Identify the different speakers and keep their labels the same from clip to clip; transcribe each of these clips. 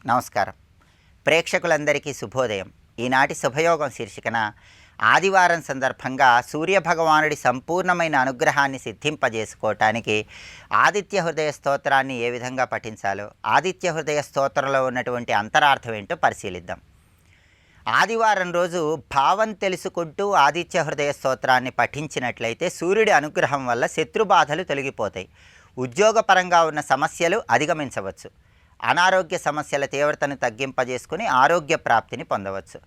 Speaker 1: నమస్కారం. ప్రేక్షకులందరికీ శుభోదయం. ఈనాటి శుభయోగం శీర్షికన ఆదివారం సందర్భంగా సూర్యభగవానుడి సంపూర్ణమైన అనుగ్రహాన్ని సిద్ధింపజేసుకోవటానికి ఆదిత్య హృదయ స్తోత్రాన్ని ఏ విధంగా పఠించాలో, ఆదిత్య హృదయ స్తోత్రంలో ఉన్నటువంటి అంతరార్థం ఏంటో పరిశీలిద్దాం. ఆదివారం రోజు భావం తెలుసుకుంటూ ఆదిత్య హృదయ స్తోత్రాన్ని పఠించినట్లయితే సూర్యుడి అనుగ్రహం వల్ల శత్రుబాధలు తొలగిపోతాయి. ఉద్యోగపరంగా ఉన్న సమస్యలు అధిగమించవచ్చు. అనారోగ్య సమస్యల తీవ్రతను తగ్గింపజేసుకుని ఆరోగ్య ప్రాప్తిని పొందవచ్చు.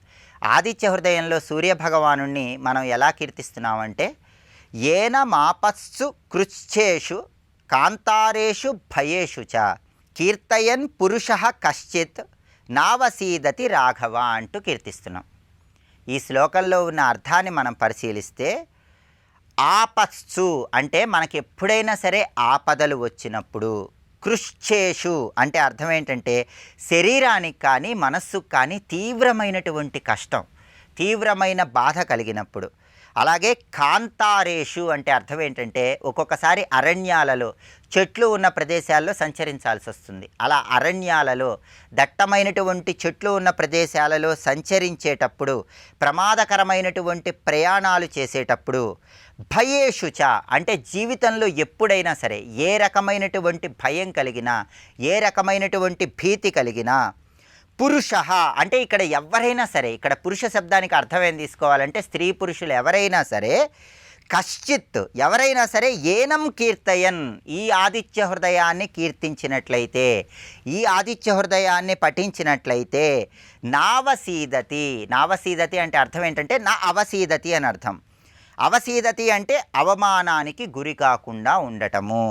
Speaker 1: ఆదిత్య హృదయంలో సూర్యభగవాను మనం ఎలా కీర్తిస్తున్నామంటే, ఏన మాపస్సు కృచ్ఛేషు కాంతారేషు భయేషు చ కీర్తయన్ పురుష కశ్చిత్ నావసీదతి రాఘవ అంటూ కీర్తిస్తున్నాం. ఈ శ్లోకంలో ఉన్న అర్థాన్ని మనం పరిశీలిస్తే, ఆపస్సు అంటే మనకి ఎప్పుడైనా సరే ఆపదలు వచ్చినప్పుడు, కృచ్ఛేషు అంటే అర్థం ఏంటంటే శరీరానికి కానీ మనస్సుకు కానీ తీవ్రమైనటువంటి కష్టం, తీవ్రమైన బాధ కలిగినప్పుడు. అలాగే కాంతారేషు అంటే అర్థం ఏంటంటే ఒక్కొక్కసారి అరణ్యాలలో చెట్లు ఉన్న ప్రదేశాల్లో సంచరించాల్సి వస్తుంది. అలా అరణ్యాలలో దట్టమైనటువంటి చెట్లు ఉన్న ప్రదేశాలలో సంచరించేటప్పుడు, ప్రమాదకరమైనటువంటి ప్రయాణాలు చేసేటప్పుడు, భయేషుచ అంటే జీవితంలో ఎప్పుడైనా సరే ఏ రకమైనటువంటి భయం కలిగినా, ఏ రకమైనటువంటి భీతి కలిగినా, పురుష అంటే ఇక్కడ ఎవరైనా సరే, ఇక్కడ పురుష శబ్దానికి అర్థం ఏం తీసుకోవాలంటే స్త్రీ పురుషులు ఎవరైనా సరే, కశ్చిత్ ఎవరైనా సరే, ఏనం కీర్తయన్ ఈ ఆదిత్య హృదయాన్ని కీర్తించినట్లయితే, ఈ ఆదిత్య హృదయాన్ని పఠించినట్లయితే, నావసీదతి, నావసీదతి అంటే అర్థం ఏంటంటే నా అవసీదతి అని అర్థం. అవసీదతి అంటే అవమానానికి గురి కాకుండా ఉండటము,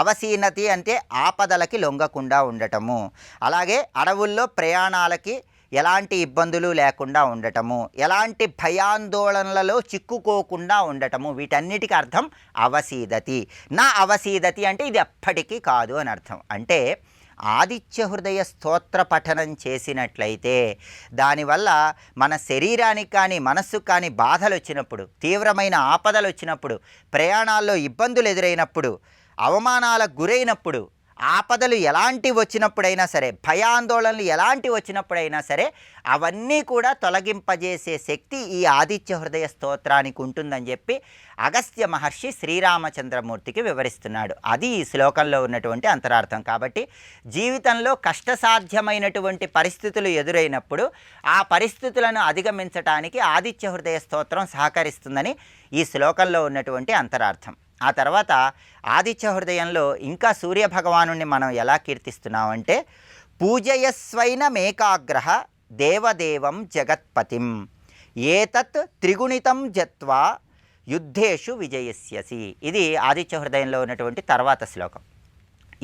Speaker 1: అవసీనతి అంటే ఆపదలకి లొంగకుండా ఉండటము, అలాగే అడవుల్లో ప్రయాణాలకి ఎలాంటి ఇబ్బందులు లేకుండా ఉండటము, ఎలాంటి భయాందోళనలలో చిక్కుకోకుండా ఉండటము, వీటన్నిటికీ అర్థం అవసీదతి. నా అవసీదతి అంటే ఇది ఎప్పటికీ కాదు అని అర్థం. అంటే ఆదిత్య హృదయ స్తోత్ర పఠనం చేసినట్లయితే దానివల్ల మన శరీరానికి కానీ మనస్సుకు కానీ బాధలు వచ్చినప్పుడు, తీవ్రమైన ఆపదలు వచ్చినప్పుడు, ప్రయాణాల్లో ఇబ్బందులు ఎదురైనప్పుడు, అవమానాలకు గురైనప్పుడు, ఆపదలు ఎలాంటి వచ్చినప్పుడైనా సరే, భయాందోళనలు ఎలాంటి వచ్చినప్పుడైనా సరే అవన్నీ కూడా తొలగింపజేసే శక్తి ఈ ఆదిత్య హృదయ స్తోత్రానికి ఉంటుందని చెప్పి అగస్త్య మహర్షి శ్రీరామచంద్రమూర్తికి వివరిస్తున్నాడు. అది ఈ శ్లోకంలో ఉన్నటువంటి అంతరార్థం. కాబట్టి జీవితంలో కష్టసాధ్యమైనటువంటి పరిస్థితులు ఎదురైనప్పుడు ఆ పరిస్థితులను అధిగమించటానికి ఆదిత్య హృదయ స్తోత్రం సహకరిస్తుందని ఈ శ్లోకంలో ఉన్నటువంటి అంతరార్థం. ఆ తర్వాత ఆదిత్య హృదయంలో ఇంకా సూర్యభగవాను మనం ఎలా కీర్తిస్తున్నామంటే, పూజయస్వైనమేకాగ్రహ దేవదేవం జగత్పతిం ఏతత్ త్రిగుణితం జత్వా యుద్ధేషు విజయస్యసి. ఇది ఆదిత్య హృదయంలో ఉన్నటువంటి తర్వాత శ్లోకం.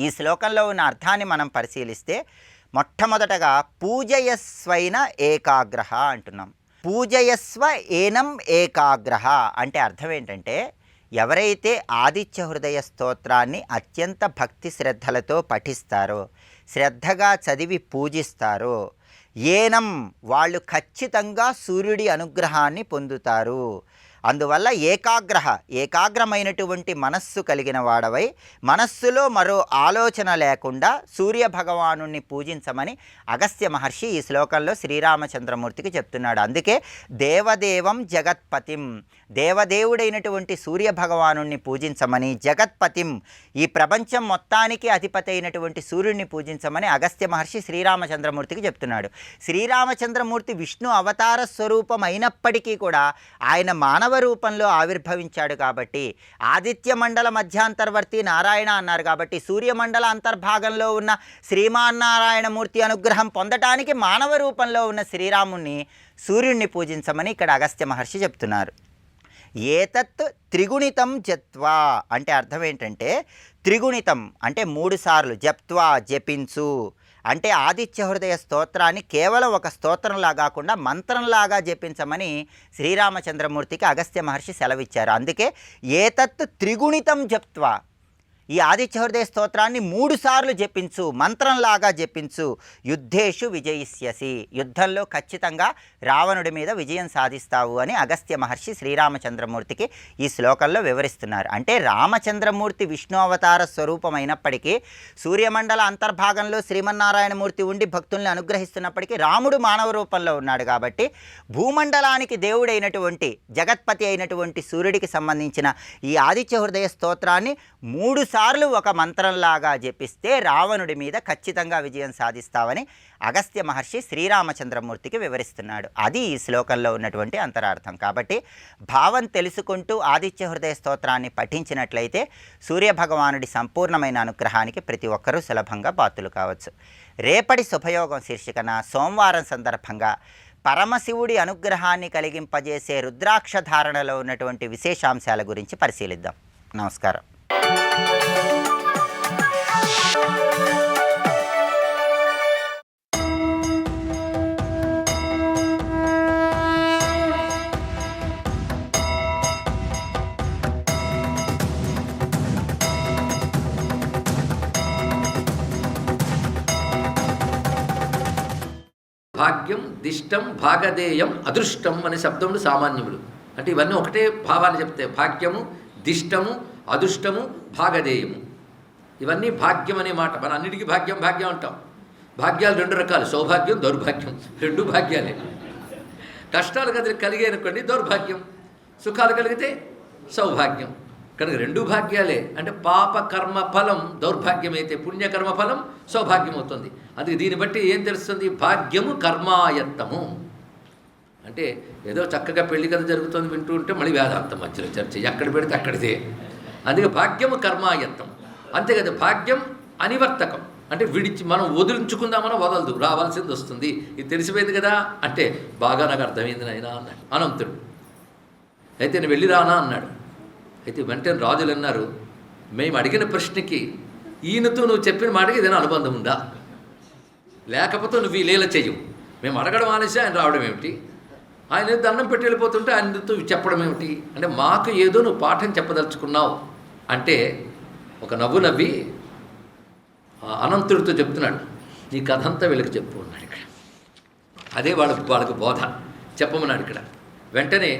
Speaker 1: ఈ శ్లోకంలో ఉన్న అర్థాన్ని మనం పరిశీలిస్తే, మొట్టమొదటగా పూజయస్వైన ఏకాగ్రహ అంటున్నాం. పూజయస్వ ఏనం ఏకాగ్రహ అంటే అర్థం ఏంటంటే, ఎవరైతే ఆదిత్య హృదయ స్తోత్రాన్ని అత్యంత భక్తి శ్రద్ధలతో పఠిస్తారో, శ్రద్ధగా చదివి పూజిస్తారో, ఏనం వాళ్ళు ఖచ్చితంగా సూర్యుడి అనుగ్రహాన్ని పొందుతారు. అందువల్ల ఏకాగ్రమైనటువంటి మనస్సు కలిగిన వాడవై, మనస్సులో మరో ఆలోచన లేకుండా సూర్యభగవాను పూజించమని అగస్త్య మహర్షి ఈ శ్లోకంలో శ్రీరామచంద్రమూర్తికి చెప్తున్నాడు. అందుకే దేవదేవం జగత్పతిం, దేవదేవుడైనటువంటి సూర్యభగవాను పూజించమని, జగత్పతిం ఈ ప్రపంచం మొత్తానికి అధిపతి అయినటువంటి సూర్యుడిని పూజించమని అగస్త్య మహర్షి శ్రీరామచంద్రమూర్తికి చెప్తున్నాడు. శ్రీరామచంద్రమూర్తి విష్ణు అవతార స్వరూపం అయినప్పటికీ కూడా ఆయన మానవ రూపంలో ఆవిర్భవించాడు. కాబట్టి ఆదిత్య మండల మధ్యాంతర్వర్తి నారాయణ అన్నారు. కాబట్టి సూర్యమండల అంతర్భాగంలో ఉన్న శ్రీమాన్నారాయణమూర్తి అనుగ్రహం పొందటానికి మానవ రూపంలో ఉన్న శ్రీరాముణ్ణి, సూర్యుణ్ణి పూజించమని ఇక్కడ అగస్త్య మహర్షి చెప్తున్నారు. ఏతత్ త్రిగుణితం జత్వా అంటే అర్థం ఏంటంటే, త్రిగుణితం అంటే 3 సార్లు, జప్త్వా జపించు అంటే ఆదిత్య హృదయ స్తోత్రాన్ని కేవలం ఒక స్తోత్రంలా కాకుండా మంత్రంలాగా జపించమని శ్రీరామచంద్రమూర్తికి అగస్త్య మహర్షి సెలవిచ్చారు. అందుకే ఏతత్ త్రిగుణితం జప్త్వా, ఈ ఆదిత్య హృదయ స్తోత్రాన్ని 3 సార్లు జపించు, మంత్రంలాగా జపించు. యుద్ధేషు విజయిష్యసి, యుద్ధంలో ఖచ్చితంగా రావణుడి మీద విజయం సాధిస్తావు అని అగస్త్య మహర్షి శ్రీరామచంద్రమూర్తికి ఈ శ్లోకంలో వివరిస్తున్నారు. అంటే రామచంద్రమూర్తి విష్ణు అవతార స్వరూపమైనప్పటికీ, సూర్యమండల అంతర్భాగంలో శ్రీమన్నారాయణమూర్తి ఉండి భక్తుల్ని అనుగ్రహిస్తున్నప్పటికీ రాముడు మానవ రూపంలో ఉన్నాడు. కాబట్టి భూమండలానికి దేవుడైనటువంటి జగత్పతి అయినటువంటి సూర్యుడికి సంబంధించిన ఈ ఆదిత్య హృదయ స్తోత్రాన్ని 3 సార్లు ఒక మంత్రంలాగా జపిస్తే రావణుడి మీద ఖచ్చితంగా విజయం సాధిస్తావని అగస్త్య మహర్షి శ్రీరామచంద్రమూర్తికి వివరిస్తున్నాడు. అది ఈ శ్లోకంలో ఉన్నటువంటి అంతరార్థం. కాబట్టి భావం తెలుసుకుంటూ ఆదిత్య హృదయ స్తోత్రాన్ని పఠించినట్లయితే సూర్యభగవానుడి సంపూర్ణమైన అనుగ్రహానికి ప్రతి ఒక్కరూ సులభంగా పాత్రులు కావచ్చు. రేపటి శుభయోగం శీర్షికన సోమవారం సందర్భంగా పరమశివుడి అనుగ్రహాన్ని కలిగింపజేసే రుద్రాక్ష ధారణలో ఉన్నటువంటి విశేషాంశాల గురించి పరిశీలిద్దాం. నమస్కారం.
Speaker 2: భాగ్యం, దిష్టం, భాగధేయం, అదృష్టం అనే శబ్దములు సామాన్యములు. అంటే ఇవన్నీ ఒకటే భావాలు చెప్తాయి. భాగ్యము, దిష్టము, అదృష్టము, భాగధేయము, ఇవన్నీ భాగ్యం అనే మాట. మన అన్నిటికీ భాగ్యం భాగ్యం అంటాం. భాగ్యాలు 2 రకాలు, సౌభాగ్యం, దౌర్భాగ్యం. 2 భాగ్యాలే. కష్టాలు కలిగాయనుకోండి దౌర్భాగ్యం, సుఖాలు కలిగితే సౌభాగ్యం. కనుక 2 భాగ్యాలే. అంటే పాప కర్మ ఫలం దౌర్భాగ్యమైతే పుణ్యకర్మ ఫలం సౌభాగ్యం అవుతుంది. అందుకే దీన్ని బట్టి ఏం తెలుస్తుంది? భాగ్యము కర్మాయత్తము. అంటే ఏదో చక్కగా పెళ్లి కథ జరుగుతుంది వింటూ ఉంటే మళ్ళీ వేదాంతం మధ్యలో చర్చ, ఎక్కడ పెడితే అక్కడిదే. అందుకే భాగ్యము కర్మాయత్తం. అంతే కదా. భాగ్యం అనివర్తకం, అంటే మనం వదిలించుకుందామన్నా వదలదు, రావాల్సింది వస్తుంది. ఇది తెలిసిపోయింది కదా. అంటే బాగా నాకు అర్థమైంది నాయనా అన్నాడు అనంతుడు. అయితే నేను వెళ్ళి రానా అన్నాడు. అయితే వెంటనే రాజులు అన్నారు, మేము అడిగిన ప్రశ్నకి ఈయనతో నువ్వు చెప్పిన మాటకి ఏదైనా అనుబంధం ఉందా? లేకపోతే నువ్వు ఈ లీల చెయ్యవు. మేము అడగడం ఆనేసి ఆయన రావడం ఏమిటి? ఆయన దండం పెట్టి వెళ్ళిపోతుంటే ఆయనతో చెప్పడం ఏమిటి? అంటే మాకు ఏదో నువ్వు పాఠం చెప్పదలుచుకున్నావు అంటే ఒక నవ్వు నవ్వి అనంతుడితో చెప్తున్నాడు, నీ కథ అంతా వీళ్ళకి చెప్పు అన్నాడు. ఇక్కడ అదే వాళ్ళకు బోధ చెప్పమన్నాడు. ఇక్కడ వెంటనే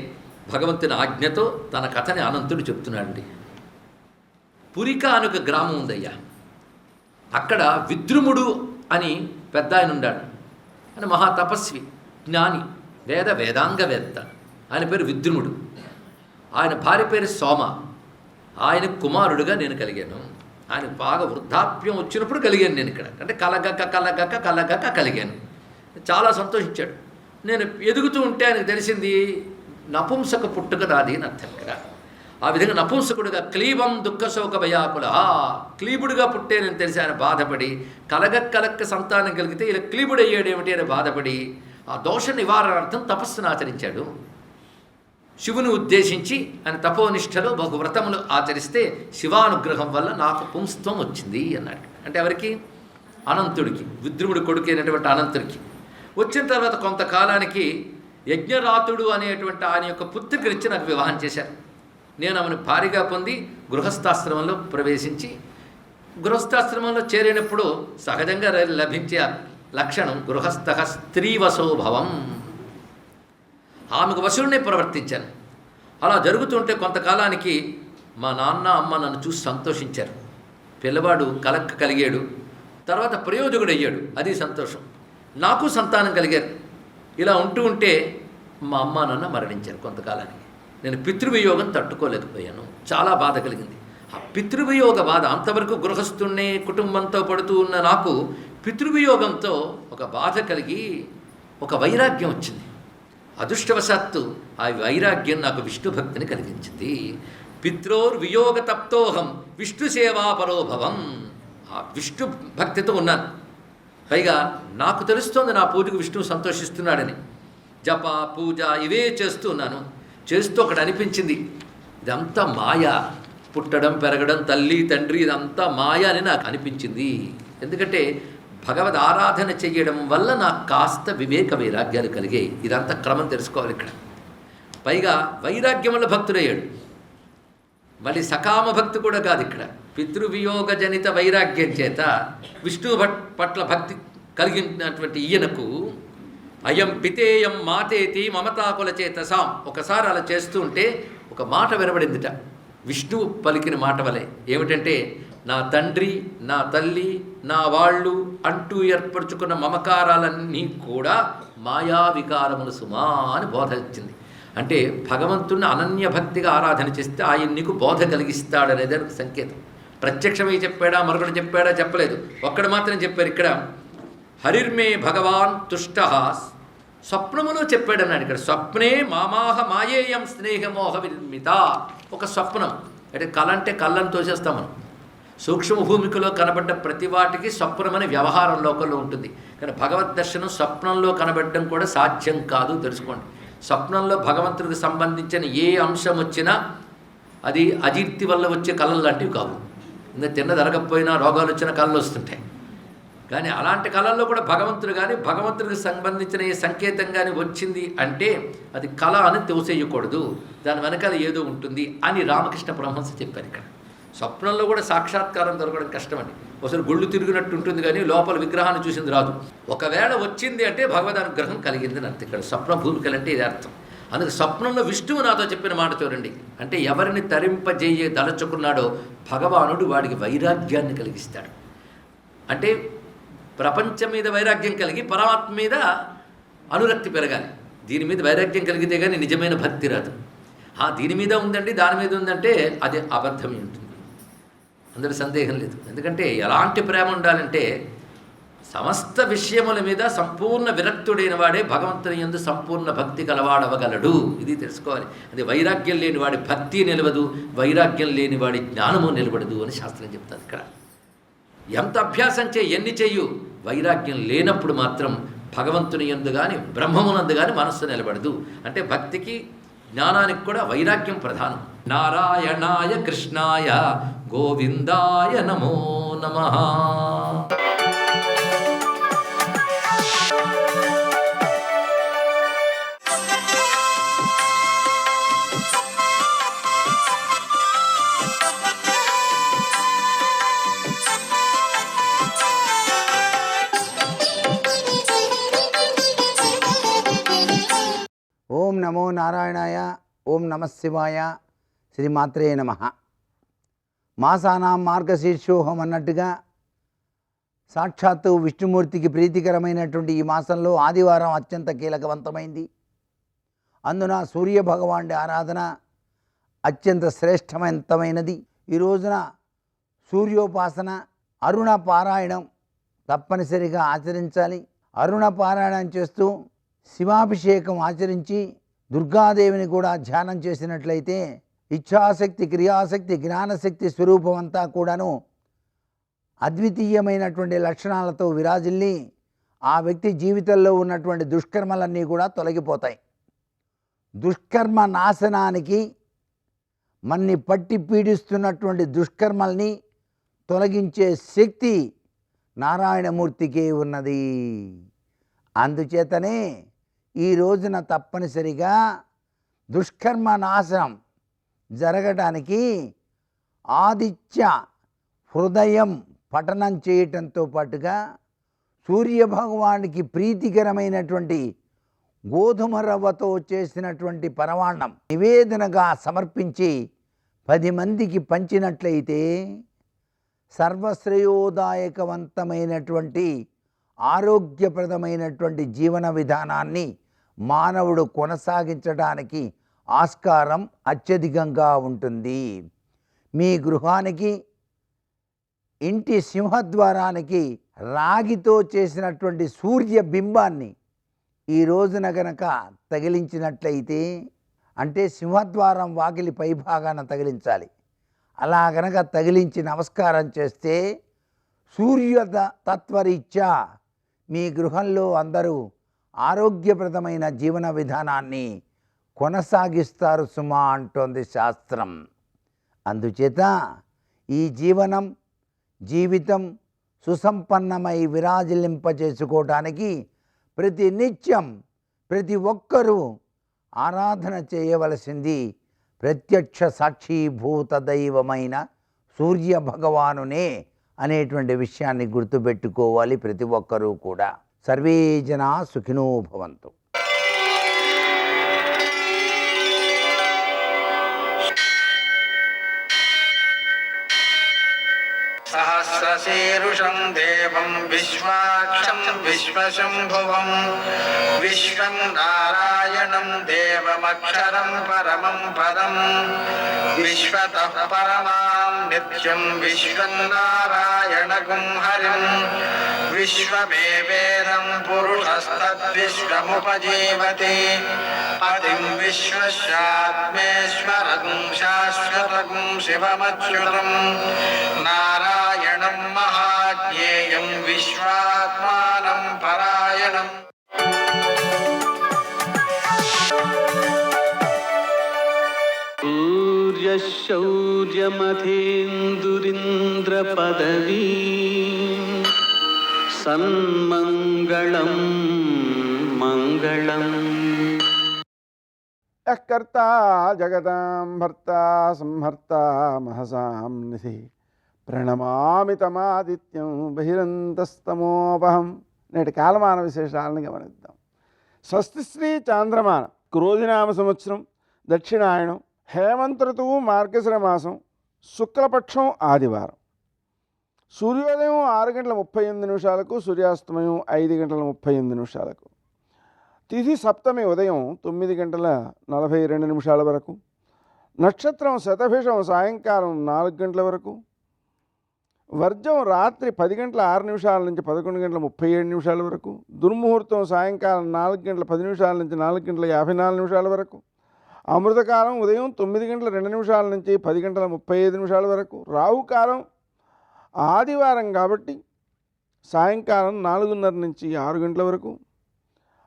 Speaker 2: భగవంతుని ఆజ్ఞతో తన కథని అనంతుడు చెప్తున్నాడండి. పురిక అని ఒక గ్రామం ఉందయ్యా. అక్కడ విద్రుముడు అని పెద్ద ఆయన ఉన్నాడు. ఆయన మహాతపస్వి, జ్ఞాని, వేదాంగవేత్త. ఆయన పేరు విద్రుముడు. ఆయన భార్య పేరు సోమ. ఆయన కుమారుడుగా నేను కలిగాను. ఆయన బాగా వృద్ధాప్యం వచ్చినప్పుడు కలిగాను నేను ఇక్కడ. అంటే కలగక కలిగాను. చాలా సంతోషించాడు. నేను ఎదుగుతూ ఉంటే ఆయనకు తెలిసింది నపుంసక పుట్టుక నాది అని అర్థం ఇక్కడ. ఆ విధంగా నపుంసకుడుగా క్లీబం దుఃఖ శోక భయాకుల క్లీబుడుగా పుట్టేనని తెలిసి ఆయన బాధపడి కలగక్క సంతానం కలిగితే ఇలా క్లీబుడు అయ్యాడేమిటి అని బాధపడి ఆ దోష నివారణార్థం తపస్సును ఆచరించాడు. శివుని ఉద్దేశించి ఆయన తపోనిష్టలో బహు వ్రతములు ఆచరిస్తే శివానుగ్రహం వల్ల నాకు పుంస్త్వం వచ్చింది అన్నాడు. అంటే ఎవరికి? అనంతుడికి, విద్రుముడి కొడుకు అయినటువంటి అనంతుడికి. వచ్చిన తర్వాత కొంతకాలానికి యజ్ఞరాతుడు అనేటువంటి ఆయన యొక్క పుత్రికనిచ్చి నాకు వివాహం చేశారు. నేను ఆమెను భారీగా పొంది గృహస్థాశ్రమంలో ప్రవేశించి, గృహస్థాశ్రమంలో చేరినప్పుడు సహజంగా లభించే లక్షణం గృహస్థ స్త్రీవశోభవం. ఆమెకు వశుడినే ప్రవర్తించాను. అలా జరుగుతుంటే కొంతకాలానికి మా నాన్న అమ్మ నన్ను చూసి సంతోషించారు. పిల్లవాడు కలిగాడు, తర్వాత ప్రయోజకుడు అయ్యాడు, అది సంతోషం. నాకు సంతానం కలిగారు. ఇలా ఉంటే మా అమ్మ నాన్న మరణించారు కొంతకాలానికి. నేను పితృవియోగం తట్టుకోలేకపోయాను. చాలా బాధ కలిగింది. ఆ పితృవియోగ బాధ, అంతవరకు గృహస్థుణ్ణి కుటుంబంతో పడుతూ ఉన్న నాకు పితృవియోగంతో ఒక బాధ కలిగి ఒక వైరాగ్యం వచ్చింది. అదృష్టవశాత్తు ఆ వైరాగ్యం నాకు విష్ణు భక్తిని కలిగించింది. పిత్రోర్వియోగ తప్తోహం విష్ణు సేవాపరోభవం. ఆ విష్ణు భక్తితో ఉన్నాను. పైగా నాకు తెలుస్తోంది నా పూజకు విష్ణువు సంతోషిస్తున్నాడని. జప పూజ ఇవే చేస్తూ ఉన్నాను. చేస్తూ ఒకటి అనిపించింది, ఇదంతా మాయ, పుట్టడం పెరగడం తల్లి తండ్రి ఇదంతా మాయ అని నాకు అనిపించింది. ఎందుకంటే భగవద్ ఆరాధన చెయ్యడం వల్ల నాకు కాస్త వివేక వైరాగ్యాలు కలిగాయి. ఇదంతా క్రమం తెలుసుకోవాలి ఇక్కడ. పైగా వైరాగ్యం వల్ల భక్తుడయ్యాడు. మళ్ళీ సకామ భక్తి కూడా కాదు ఇక్కడ. పితృవియోగజనిత వైరాగ్యం చేత విష్ణువు పట్ల భక్తి కలిగినటువంటి ఈయనకు అయం పితేయం మాతేతి మమతాకుల చేత సాం ఒకసారి అలా చేస్తూ ఉంటే ఒక మాట వినబడిందిట, విష్ణువు పలికిన మాట వలె. ఏమిటంటే, నా తండ్రి, నా తల్లి, నా వాళ్ళు అంటూ ఏర్పరచుకున్న మమకారాలన్నీ కూడా మాయా వికారములు సుమా అని బోధ ఇచ్చింది. అంటే భగవంతుణ్ణి అనన్య భక్తిగా ఆరాధన చేస్తే ఆయన నీకు బోధ కలిగిస్తాడనేది ఒక సంకేతం. ప్రత్యక్షమై చెప్పాడా, మరొకటి చెప్పాడా చెప్పలేదు, ఒక్కడు మాత్రం చెప్పారు ఇక్కడ. హరిర్మే భగవాన్ తుష్ట స్వప్నములో చెప్పాడన్నాడు. ఇక్కడ స్వప్నే మామాహ మాయేయం స్నేహమోహ విర్మిత. ఒక స్వప్నం అంటే కళ, అంటే కళ్ళను తోసేస్తాం మనం. సూక్ష్మ భూమికలో కనబడ్డ ప్రతి వాటికి స్వప్నం అనే వ్యవహారం లోకంలో ఉంటుంది. కానీ భగవద్ దర్శనం స్వప్నంలో కనబడడం కూడా సాధ్యం కాదు, తెలుసుకోండి. స్వప్నంలో భగవంతుడికి సంబంధించిన ఏ అంశం వచ్చినా అది అజీర్తి వల్ల వచ్చే కళలు లాంటివి కావు. ఇంకా తిన్నదరగకపోయినా రోగాలు వచ్చిన కళలు వస్తుంటాయి. కానీ అలాంటి కళల్లో కూడా భగవంతుడు కానీ భగవంతుడికి సంబంధించిన ఏ సంకేతం కానీ వచ్చింది అంటే అది కళ అని తోసేయకూడదు, దాని వెనకాల ఏదో ఉంటుంది అని రామకృష్ణ పరమహంస చెప్పారు. ఇక్కడ స్వప్నంలో కూడా సాక్షాత్కారం దొరకడం కష్టమండి. ఒకసారి గుళ్ళు తిరిగినట్టు ఉంటుంది కానీ లోపల విగ్రహాన్ని చూసింది రాదు. ఒకవేళ వచ్చింది అంటే భగవద్ అనుగ్రహం కలిగిందని అర్థం. ఇక్కడ స్వప్న భూమికలు అంటే ఇది అర్థం. అందుకే స్వప్నంలో విష్ణువు నాతో చెప్పిన మాట చూడండి. అంటే ఎవరిని తరింపజేయ దలచుకున్నాడో భగవానుడు వాడికి వైరాగ్యాన్ని కలిగిస్తాడు. అంటే ప్రపంచం మీద వైరాగ్యం కలిగి పరమాత్మ మీద అనురక్తి పెరగాలి. దీని మీద వైరాగ్యం కలిగితే కానీ నిజమైన భక్తి రాదు. దీని మీద ఉందండి, దాని మీద ఉందంటే అది అబద్ధమే ఉంటుంది, అందరి సందేహం లేదు. ఎందుకంటే ఎలాంటి ప్రేమ ఉండాలంటే సమస్త విషయముల మీద సంపూర్ణ విరక్తుడైన వాడే భగవంతుని యందు సంపూర్ణ భక్తి కలవాడవగలడు. ఇది తెలుసుకోవాలి. అది వైరాగ్యం లేని వాడి భక్తి నిలవదు, వైరాగ్యం లేని వాడి జ్ఞానము నిలబడదు అని శాస్త్రం చెప్తారు. ఇక్కడ ఎంత అభ్యాసం ఎన్ని చెయ్యు, వైరాగ్యం లేనప్పుడు మాత్రం భగవంతుని యందు కానీ బ్రహ్మమునందు కానీ మనస్సు నిలబడదు. అంటే భక్తికి జ్ఞానానికి కూడా వైరాగ్యం ప్రధానం. నారాయణాయ కృష్ణాయ గోవిందాయ నమో నమః.
Speaker 3: ఓం నమో నారాయణాయ, ఓం నమ శివాయ, శ్రీమాత్రే నమ. మాసానాం మార్గశీర్షోహం అన్నట్టుగా సాక్షాత్తు విష్ణుమూర్తికి ప్రీతికరమైనటువంటి ఈ మాసంలో ఆదివారం అత్యంత కీలకవంతమైంది. అందున సూర్యభగవానుడి ఆరాధన అత్యంత శ్రేష్టవంతమైనది. ఈ రోజున సూర్యోపాసన, అరుణ పారాయణం తప్పనిసరిగా ఆచరించాలి. అరుణ పారాయణం చేస్తూ శివాభిషేకం ఆచరించి దుర్గాదేవిని కూడా ధ్యానం చేసినట్లయితే ఇచ్ఛాశక్తి, క్రియాశక్తి, జ్ఞానశక్తి స్వరూపం అంతా కూడాను అద్వితీయమైనటువంటి లక్షణాలతో విరాజిల్లి ఆ వ్యక్తి జీవితంలో ఉన్నటువంటి దుష్కర్మలన్నీ కూడా తొలగిపోతాయి. దుష్కర్మ నాశనానికి, మన్ని పట్టి పీడిస్తున్నటువంటి దుష్కర్మల్ని తొలగించే శక్తి నారాయణమూర్తికే ఉన్నది. అందుచేతనే ఈ రోజున తప్పనిసరిగా దుష్కర్మ నాశనం జరగడానికి ఆదిత్య హృదయం పఠనం చేయటంతో పాటుగా సూర్యభగవానికి ప్రీతికరమైనటువంటి గోధుమ రవ్వతో చేసినటువంటి పరమాన్నం నివేదనగా సమర్పించి 10 మందికి పంచినట్లయితే సర్వశ్రేయోదాయకవంతమైనటువంటి ఆరోగ్యప్రదమైనటువంటి జీవన విధానాన్ని మానవుడు కొనసాగించడానికి ఆస్కారం అత్యధికంగా ఉంటుంది. మీ గృహానికి, ఇంటి సింహద్వారానికి రాగితో చేసినటువంటి సూర్య బింబాన్ని ఈ రోజున గనక తగిలించినట్లయితే, అంటే సింహద్వారం వాకిలి పైభాగాన తగిలించాలి. అలా గనక తగిలించి నమస్కారం చేస్తే సూర్య తత్వరీత్యా మీ గృహంలో అందరూ ఆరోగ్యప్రదమైన జీవన విధానాన్ని కొనసాగిస్తారు సుమా అంటోంది శాస్త్రం. అందుచేత ఈ జీవితం సుసంపన్నమై విరాజిల్లింపచేసుకోవడానికి ప్రతి నిత్యం ప్రతి ఒక్కరూ ఆరాధన చేయవలసింది ప్రత్యక్ష సాక్షీభూత దైవమైన సూర్య భగవానునే అనేటువంటి విషయాన్ని గుర్తుపెట్టుకోవాలి ప్రతి ఒక్కరూ కూడా. సర్వే జనా సుఖినో భవంతు.
Speaker 4: సహస్రశీరుషం దేవం విశ్వాక్షం విశ్వశంభువం విశ్వం నారాయణం దేవమక్షరం పరమం పదం విశ్వతః పరమాం నిత్యం విశ్వం నారాయణగుం హరిం విశ్వమేవేదం పురుషస్తద్విశ్వముపజీవతి పతిం విశ్వస్యాత్మేశ్వరగుం శాశ్వతగుం శివమచ్యుతం నారాయణం మహాజ్ఞేయం విశ్వాత్మానం పరాయణం.
Speaker 5: సూర్యశౌర్యమథేందురింద్రపదవీ సన్మంగళం మంగళం.
Speaker 6: యః కర్తా జగతాం భర్తా సంహర్తా మహసాం నిధి ప్రణమామి తమాదిత్యం బహిరంతస్తమోపహం. నేటి కాలమాన విశేషాలను గమనిద్దాం. స్వస్తిశ్రీ చాంద్రమాన క్రోధినామ సంవత్సరం దక్షిణాయనం హేమంత ఋతువు మార్గశిర మాసం శుక్లపక్షం ఆదివారం. సూర్యోదయం 6:38 సూర్యాస్తమయం 5:38 తిథి సప్తమి ఉదయం 9:42 వరకు. నక్షత్రం శతభిషం సాయంకాలం 4 గంటల వరకు. వర్జం రాత్రి 10:06 నుంచి 11:37 వరకు. దుర్ముహూర్తం సాయంకాలం 4:10 నుంచి 4:54 వరకు. అమృతకాలం ఉదయం 9:02 నుంచి 10:35 వరకు. రాహుకాలం ఆదివారం కాబట్టి సాయంకాలం 4:30 నుంచి 6 గంటల వరకు.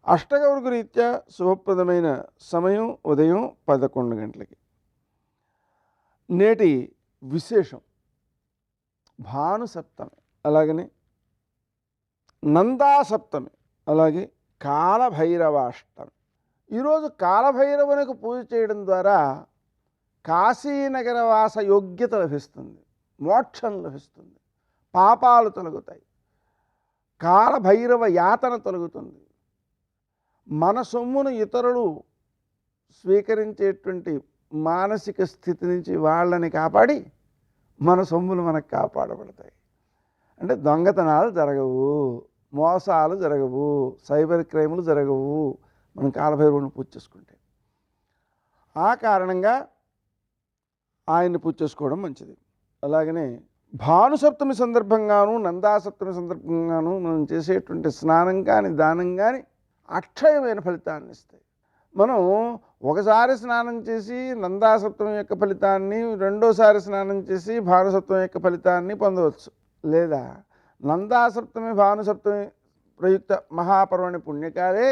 Speaker 6: అష్టగౌరుకు రీత్యా శుభప్రదమైన సమయం ఉదయం 11 గంటలకి. నేటి విశేషం భానుసప్తమి, అలాగనే నందాసప్తమి, అలాగే కాలభైరవాష్టమి. ఈరోజు కాలభైరవునికి పూజ చేయడం ద్వారా కాశీనగర వాస యోగ్యత లభిస్తుంది, మోక్షం లభిస్తుంది, పాపాలు తొలగుతాయి, కాలభైరవ యాతన తొలగుతుంది. మన సొమ్మును ఇతరులు స్వీకరించేటువంటి మానసిక స్థితి నుంచి వాళ్ళని కాపాడి మన సొమ్ములు మనకు కాపాడబడతాయి. అంటే దొంగతనాలు జరగవు, మోసాలు జరగవు, సైబర్ క్రైములు జరగవు మనం కాలభైరవుని పూజ చేసుకుంటే. ఆ కారణంగా ఆయన్ని పూజ చేసుకోవడం మంచిది. అలాగనే భానుసప్తమి సందర్భంగాను నందాసప్తమి సందర్భంగాను మనం చేసేటువంటి స్నానం కానీ దానం కానీ అక్షయమైన ఫలితాన్ని ఇస్తాయి. మనం ఒకసారి స్నానం చేసి నందాసప్తమి యొక్క ఫలితాన్ని, రెండోసారి స్నానం చేసి భానుసప్తమి యొక్క ఫలితాన్ని పొందవచ్చు. లేదా నందాసప్తమి భానుసప్తమి ప్రయుక్త మహాపర్వణి పుణ్యకాలే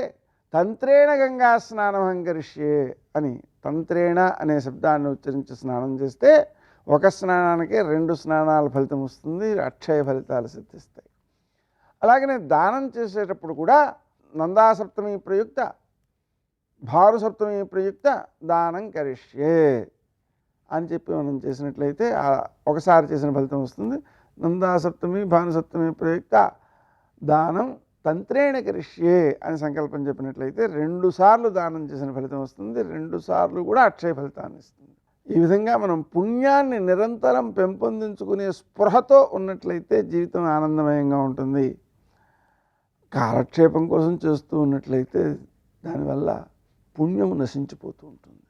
Speaker 6: తంత్రేణ గంగా స్నానం కరిష్యే అని తంత్రేణ అనే శబ్దాన్ని ఉచ్చరించి స్నానం చేస్తే ఒక స్నానానికి 2 స్నానాల ఫలితం వస్తుంది, అక్షయ ఫలితాలు సిద్ధిస్తాయి. అలాగనే దానం చేసేటప్పుడు కూడా నందాసప్తమి ప్రయుక్త భానుసప్తమి ప్రయుక్త దానం కరిష్యే అని చెప్పి మనం చేసినట్లయితే ఒకసారి చేసిన ఫలితం వస్తుంది. నందాసప్తమి భానుసప్తమి ప్రయుక్త దానం తంత్రేణ కరిష్యే అని సంకల్పం చెప్పినట్లయితే 2 సార్లు దానం చేసిన ఫలితం వస్తుంది, 2 సార్లు కూడా అక్షయ ఫలితాన్ని ఇస్తుంది. ఈ విధంగా మనం పుణ్యాన్ని నిరంతరం పెంపొందించుకునే స్పృహతో ఉన్నట్లయితే జీవితం ఆనందమయంగా ఉంటుంది. కాలక్షేపం కోసం చేస్తూ ఉన్నట్లయితే దానివల్ల పుణ్యం నశించిపోతూ ఉంటుంది.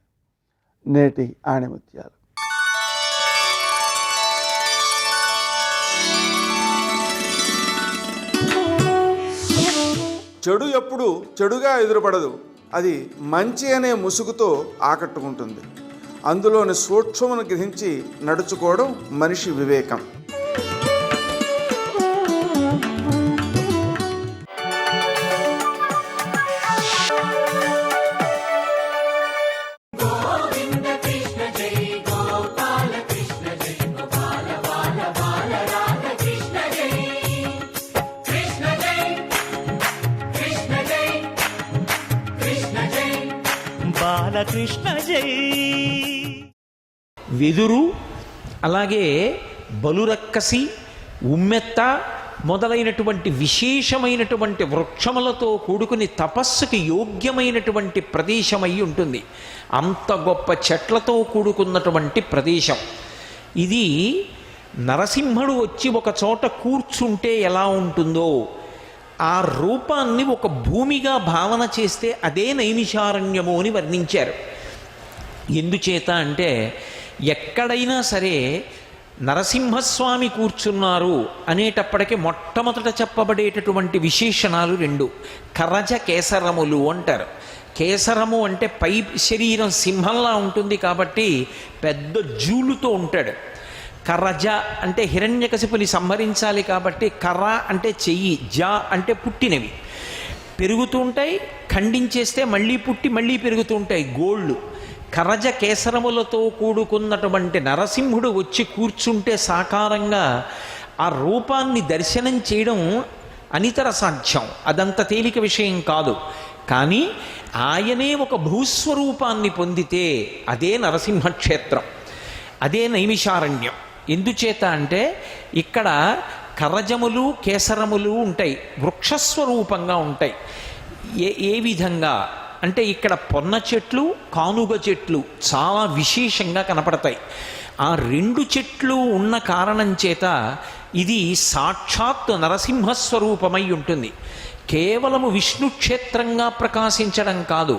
Speaker 6: నేటి ఆణిముత్యాలు. చెడు ఎప్పుడు చెడుగా ఎదురుపడదు, అది మంచి అనే ముసుగుతో ఆకట్టుకుంటుంది. అందులోని సూక్ష్మను గ్రహించి నడుచుకోవడం మనిషి వివేకం.
Speaker 7: బాలకృష్ణ జై. వెదురు అలాగే బలురక్కసి, ఉమ్మెత్త మొదలైనటువంటి విశేషమైనటువంటి వృక్షములతో కూడుకుని తపస్సుకి యోగ్యమైనటువంటి ప్రదేశమై ఉంటుంది. అంత గొప్ప చెట్లతో కూడుకున్నటువంటి ప్రదేశం ఇది. నరసింహుడు వచ్చి ఒక చోట కూర్చుంటే ఎలా ఉంటుందో ఆ రూపాన్ని ఒక భూమిగా భావన చేస్తే అదే నైమిషారణ్యము అని వర్ణించారు. ఎందుచేత అంటే ఎక్కడైనా సరే నరసింహస్వామి కూర్చున్నారు అనేటప్పటికీ మొట్టమొదట చెప్పబడేటటువంటి విశేషణాలు రెండు. కరజ కేసరములు అంటారు. కేసరము అంటే పై శరీరం సింహంలా ఉంటుంది కాబట్టి పెద్ద జూలుతో ఉంటాడు. కరజ అంటే హిరణ్యకశిపుని సంహరించాలి కాబట్టి కర్ర అంటే చెయ్యి, జ అంటే పుట్టినవి, పెరుగుతూ ఉంటాయి, ఖండించేస్తే మళ్ళీ పుట్టి మళ్ళీ పెరుగుతూ ఉంటాయి గోళ్ళు. కరజ కేసరములతో కూడుకున్నటువంటి నరసింహుడు వచ్చి కూర్చుంటే సాకారంగా ఆ రూపాన్ని దర్శనం చేయడం అనితర సాధ్యం. అదంత తేలిక విషయం కాదు. కానీ ఆయనే ఒక భూస్వరూపాన్ని పొందితే అదే నరసింహక్షేత్రం, అదే నైమిషారణ్యం. ఎందుచేత అంటే ఇక్కడ కరజములు కేసరములు ఉంటాయి, వృక్షస్వరూపంగా ఉంటాయి. ఏ విధంగా అంటే ఇక్కడ పొన్న చెట్లు, కానుగ చెట్లు చాలా విశేషంగా కనపడతాయి. ఆ రెండు చెట్లు ఉన్న కారణం చేత ఇది సాక్షాత్ నరసింహస్వరూపమై ఉంటుంది. కేవలము విష్ణు క్షేత్రంగా ప్రకాశించడం కాదు,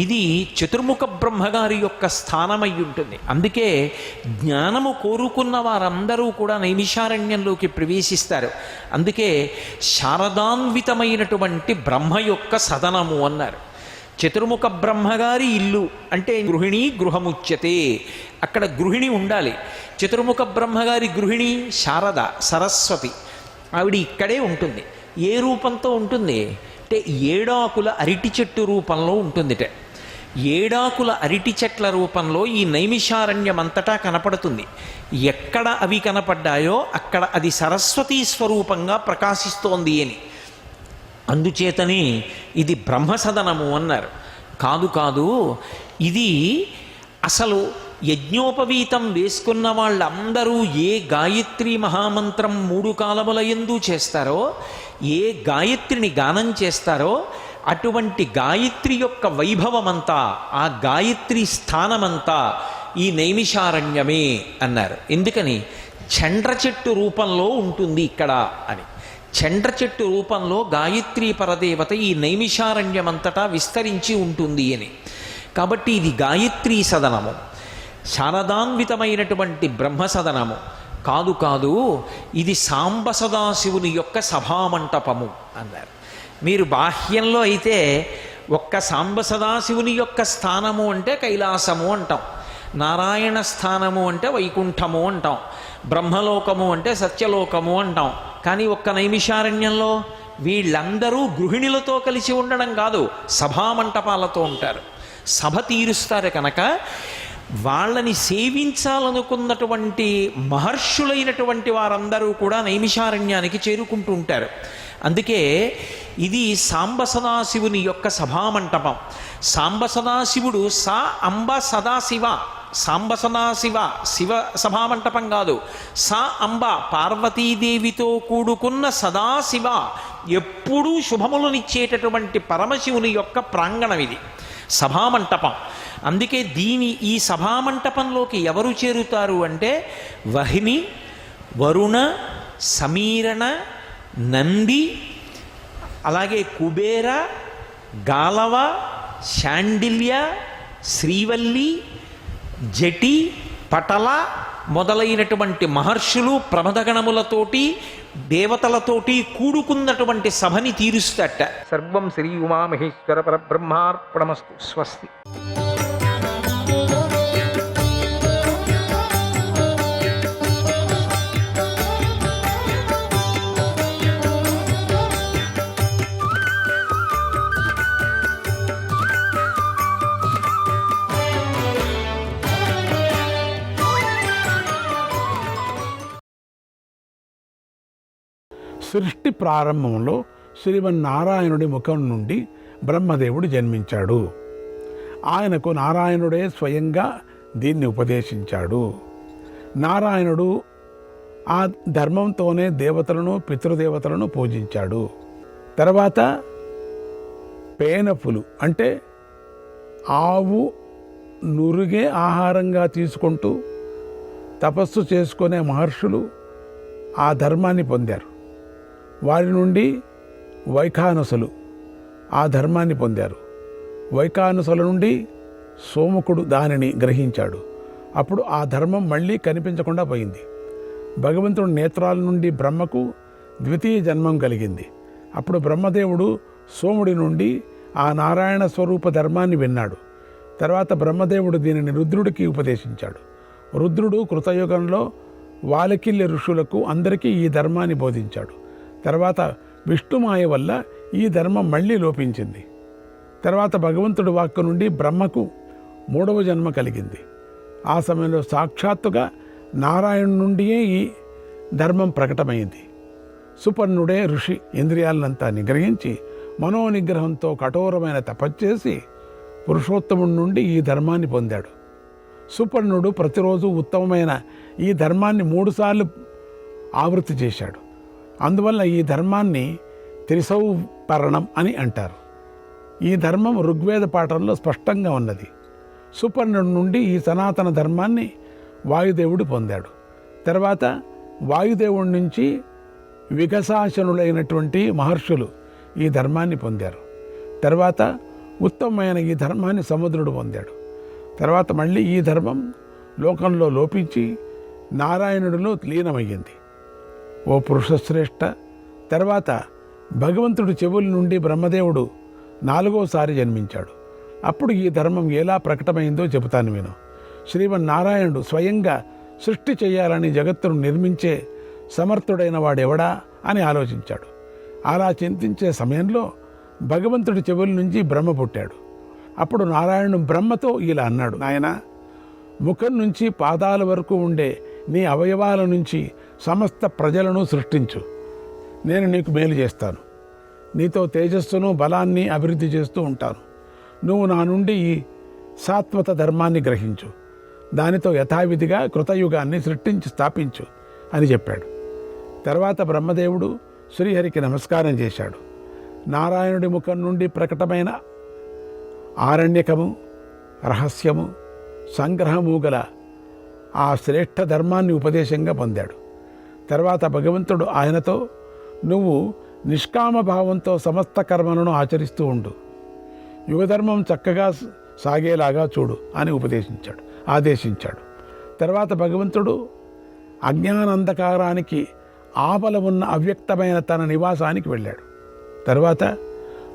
Speaker 7: ఇది చతుర్ముఖ బ్రహ్మగారి యొక్క స్థానమై ఉంటుంది. అందుకే జ్ఞానము కోరుకున్న వారందరూ కూడా నైమిషారణ్యంలోకి ప్రవేశిస్తారు. అందుకే శారదాన్వితమైనటువంటి బ్రహ్మ యొక్క సదనము అన్నారు. చతుర్ముఖ బ్రహ్మగారి ఇల్లు అంటే గృహిణి గృహముచ్యతే, అక్కడ గృహిణి ఉండాలి. చతుర్ముఖ బ్రహ్మగారి గృహిణి శారద సరస్వతి, ఆవిడ ఇక్కడే ఉంటుంది. ఏ రూపంతో ఉంటుంది అంటే ఏడాకుల అరటి చెట్టు రూపంలో ఉంటుందిట. ఏడాకుల అరటి చెట్ల రూపంలో ఈ నైమిషారణ్యమంతటా కనపడుతుంది. ఎక్కడ అవి కనపడ్డాయో అక్కడ అది సరస్వతీ స్వరూపంగా ప్రకాశిస్తోంది అని. అందుచేతని ఇది బ్రహ్మసదనము అన్నారు. కాదు కాదు, ఇది అసలు యజ్ఞోపవీతం వేసుకున్న వాళ్ళందరూ ఏ గాయత్రి మహామంత్రం 3 కాలముల యందు చేస్తారో, ఏ గాయత్రిని గానం చేస్తారో అటువంటి గాయత్రి యొక్క వైభవమంతా, ఆ గాయత్రి స్థానమంతా ఈ నైమిషారణ్యమే అన్నారు. ఎందుకని? చండ్ర చెట్టు రూపంలో ఉంటుంది ఇక్కడ అని. చండ్ర చెట్టు రూపంలో గాయత్రీ పరదేవత ఈ నైమిషారణ్యమంతటా విస్తరించి ఉంటుంది అని. కాబట్టి ఇది గాయత్రీ సదనము, శారదాన్వితమైనటువంటి బ్రహ్మసదనము. కాదు కాదు, ఇది సాంబ సదాశివుని యొక్క సభామంటపము అన్నారు. మీరు బాహ్యంలో అయితే ఒక్క సాంబ సదాశివుని యొక్క స్థానము అంటే కైలాసము అంటాం, నారాయణ స్థానము అంటే వైకుంఠము అంటాం, బ్రహ్మలోకము అంటే సత్యలోకము అంటాం. కానీ ఒక్క నైమిషారణ్యంలో వీళ్ళందరూ గృహిణులతో కలిసి ఉండడం కాదు, సభామంటపాలతో ఉంటారు, సభ తీరుస్తారు. కనుక వాళ్ళని సేవించాలనుకున్నటువంటి మహర్షులైనటువంటి వారందరూ కూడా నైమిషారణ్యానికి చేరుకుంటూ ఉంటారు. అందుకే ఇది సాంబ సదాశివుని యొక్క సభామంటపం. సాంబ సదాశివుడు సా అంబ సదాశివ, సాంబ సదాశివ శివ సభామంటపం కాదు, సా అంబ పార్వతీదేవితో కూడుకున్న సదాశివ ఎప్పుడూ శుభములనిచ్చేటటువంటి పరమశివుని యొక్క ప్రాంగణం ఇది, సభామంటపం. అందుకే ఈ సభామంటపంలోకి ఎవరు చేరుతారు అంటే వహిని, వరుణ, సమీరణ, నంది, అలాగే కుబేర, గాలవ, శాండిల్య, శ్రీవల్లి, జటి, పటల మొదలైనటువంటి మహర్షులు ప్రమదగణములతోటి దేవతలతోటి కూడుకున్నటువంటి సభని తీరుస్తట. సర్వం శ్రీ ఉమామహేశ్వర పరబ్రహ్మార్పణమస్తు. స్వస్తి.
Speaker 8: సృష్టి ప్రారంభంలో శ్రీమన్నారాయణుడి ముఖం నుండి బ్రహ్మదేవుడు జన్మించాడు. ఆయనకు నారాయణుడే స్వయంగా దీన్ని ఉపదేశించాడు. నారాయణుడు ఆ ధర్మంతోనే దేవతలను పితృదేవతలను పూజించాడు. తర్వాత పేనపులు అంటే ఆవు నురుగే ఆహారంగా తీసుకుంటూ తపస్సు చేసుకునే మహర్షులు ఆ ధర్మాన్ని పొందారు. వారి నుండి వైఖానసులు ఆ ధర్మాన్ని పొందారు. వైఖానసుల నుండి సోముకుడు దానిని గ్రహించాడు. అప్పుడు ఆ ధర్మం మళ్ళీ కనిపించకుండా పోయింది. భగవంతుడి నేత్రాల నుండి బ్రహ్మకు ద్వితీయ జన్మం కలిగింది. అప్పుడు బ్రహ్మదేవుడు సోముడి నుండి ఆ నారాయణ స్వరూప ధర్మాన్ని విన్నాడు. తర్వాత బ్రహ్మదేవుడు దీనిని రుద్రుడికి ఉపదేశించాడు. రుద్రుడు కృతయుగంలో వాలకిల్లి ఋషులకు అందరికీ ఈ ధర్మాన్ని బోధించాడు. తర్వాత విష్ణుమాయ వల్ల ఈ ధర్మం మళ్ళీ లోపించింది. తర్వాత భగవంతుడి వాక్కు నుండి బ్రహ్మకు 3వ జన్మ కలిగింది. ఆ సమయంలో సాక్షాత్తుగా నారాయణు నుండియే ఈ ధర్మం ప్రకటమైంది. సుపర్ణుడే ఋషి ఇంద్రియాలనంతా నిగ్రహించి మనోనిగ్రహంతో కఠోరమైన తపస్చేసి పురుషోత్తముడి నుండి ఈ ధర్మాన్ని పొందాడు. సుపర్ణుడు ప్రతిరోజు ఉత్తమమైన ఈ ధర్మాన్ని 3 సార్లు ఆవృత్తి చేశాడు. అందువల్ల ఈ ధర్మాన్ని త్రిసౌపర్ణం అని అంటారు. ఈ ధర్మం ఋగ్వేద పాఠంలో స్పష్టంగా ఉన్నది. సుపర్ణుడి నుండి ఈ సనాతన ధర్మాన్ని వాయుదేవుడు పొందాడు. తర్వాత వాయుదేవుడి నుంచి వికసాశనులైనటువంటి మహర్షులు ఈ ధర్మాన్ని పొందారు. తర్వాత ఉత్తమమైన ఈ ధర్మాన్ని సముద్రుడు పొందాడు. తర్వాత మళ్ళీ ఈ ధర్మం లోకంలో లోపించి నారాయణుడిలో లీనమయ్యింది. ఓ పురుషశ్రేష్ఠ, తర్వాత భగవంతుడి చెవుల నుండి బ్రహ్మదేవుడు 4వసారి జన్మించాడు. అప్పుడు ఈ ధర్మం ఎలా ప్రకటమైందో చెబుతాను విను. శ్రీమన్నారాయణుడు స్వయంగా సృష్టి చేయాలని జగత్తును నిర్మించే సమర్థుడైన వాడెవడా అని ఆలోచించాడు. అలా చింతించే సమయంలో భగవంతుడి చెవుల నుంచి బ్రహ్మ పుట్టాడు. అప్పుడు నారాయణుడు బ్రహ్మతో ఇలా అన్నాడు, నాయనా, ముఖం నుంచి పాదాల వరకు ఉండే నీ అవయవాల నుంచి సమస్త ప్రజలను సృష్టించు. నేను నీకు మేలు చేస్తాను. నీతో తేజస్సును బలాన్ని అభివృద్ధి చేస్తూ ఉంటాను. నువ్వు నా నుండి ఈ సాత్వత ధర్మాన్ని గ్రహించు. దానితో యథావిధిగా కృతయుగాన్ని సృష్టించి స్థాపించు అని చెప్పాడు. తర్వాత బ్రహ్మదేవుడు శ్రీహరికి నమస్కారం చేశాడు. నారాయణుడి ముఖం నుండి ప్రకటమైన ఆరణ్యకము, రహస్యము, సంగ్రహము గల ఆ శ్రేష్ఠ ధర్మాన్ని ఉపదేశంగా పొందాడు. తర్వాత భగవంతుడు ఆయనతో, నువ్వు నిష్కామ భావంతో సమస్త కర్మలను ఆచరిస్తూ ఉండు. యుగధర్మం చక్కగా సాగేలాగా చూడు అని ఆదేశించాడు. తర్వాత భగవంతుడు అజ్ఞానంధకారానికి ఆపల ఉన్న అవ్యక్తమైన తన నివాసానికి వెళ్ళాడు. తర్వాత